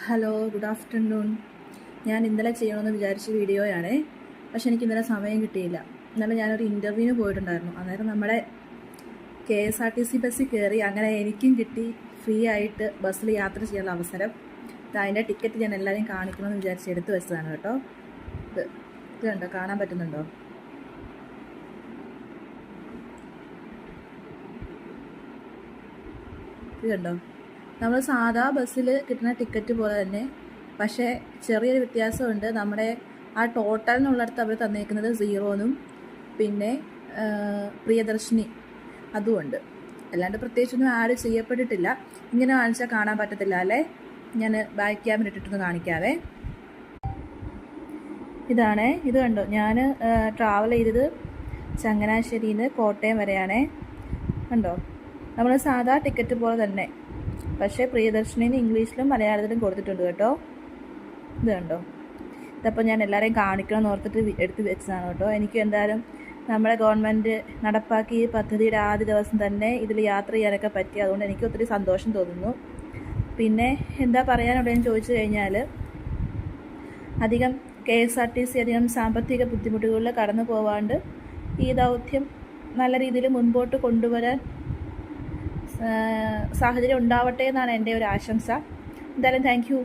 Hello, good afternoon. ഞാൻ ഇന്നലെ ചെയ്യണമെന്ന് വിചാരിച്ച വീഡിയോയാണ്. പക്ഷെ എനിക്ക് ഇന്നലെ സമയം കിട്ടിയില്ല. ഇന്നലെ ഞാനൊരു ഇൻ്റർവ്യൂവിന് പോയിട്ടുണ്ടായിരുന്നു. അന്നേരം നമ്മുടെ KSRTC ബസ്സിൽ കയറി. അങ്ങനെ എനിക്കും കിട്ടി ഫ്രീ ആയിട്ട് ബസ്സിൽ യാത്ര ചെയ്യാനുള്ള അവസരം. അതിൻ്റെ ടിക്കറ്റ് ഞാൻ എല്ലാവരെയും കാണിക്കണമെന്ന് വിചാരിച്ച് എടുത്തു വെച്ചതാണ് കേട്ടോ. ഇത് കണ്ടോ, കാണാൻ പറ്റുന്നുണ്ടോ? ഇത് കണ്ടോ, നമ്മൾ സാധാ ബസ്സിൽ കിട്ടുന്ന ടിക്കറ്റ് പോലെ തന്നെ, പക്ഷേ ചെറിയൊരു വ്യത്യാസമുണ്ട്. നമ്മുടെ ആ ടോട്ടൽ എന്നുള്ളിടത്ത് അവർ തന്നേക്കുന്നത് 0 പിന്നെ പ്രിയദർശിനി അതുമുണ്ട്. അല്ലാണ്ട് പ്രത്യേകിച്ചൊന്നും ആഡ് ചെയ്യപ്പെട്ടിട്ടില്ല. ഇങ്ങനെ കാണിച്ചാൽ കാണാൻ പറ്റത്തില്ല അല്ലേ? ഞാൻ ബാക്ക് ക്യാമറ ഇട്ടിട്ടൊന്ന് കാണിക്കാവേ. ഇത് കണ്ടോ, ഞാൻ ട്രാവൽ ചെയ്തത് ചങ്ങനാശ്ശേരിയിൽ നിന്ന് കോട്ടയം വരെയാണേ. കണ്ടോ, നമ്മൾ സാധാ ടിക്കറ്റ് പോലെ തന്നെ, പക്ഷേ പ്രിയദർശിനിന്ന് ഇംഗ്ലീഷിലും മലയാളത്തിലും കൊടുത്തിട്ടുണ്ട് കേട്ടോ. ഇത് കണ്ടോ, ഇതപ്പോൾ ഞാൻ എല്ലാവരെയും കാണിക്കണമെന്ന് ഓർത്തിട്ട് എടുത്ത് വെച്ചതാണ് കേട്ടോ. എനിക്ക് എന്തായാലും നമ്മുടെ ഗവൺമെൻറ് നടപ്പാക്കി ഈ പദ്ധതിയുടെ ആദ്യ ദിവസം തന്നെ ഇതിൽ യാത്ര ചെയ്യാനൊക്കെ പറ്റി. അതുകൊണ്ട് എനിക്ക് ഒത്തിരി സന്തോഷം തോന്നുന്നു. പിന്നെ എന്താ പറയാനുള്ളതെന്ന് ചോദിച്ചു കഴിഞ്ഞാൽ, അധികം KSRTC അധികം സാമ്പത്തിക ബുദ്ധിമുട്ടുകളിൽ കടന്നു പോവാണ്ട് ഈ ദൗത്യം നല്ല രീതിയിൽ മുൻപോട്ട് കൊണ്ടുവരാൻ സാഹചര്യം ഉണ്ടാവട്ടെ എന്നാണ് എൻ്റെ ഒരു ആശംസ. എന്തായാലും താങ്ക് യു.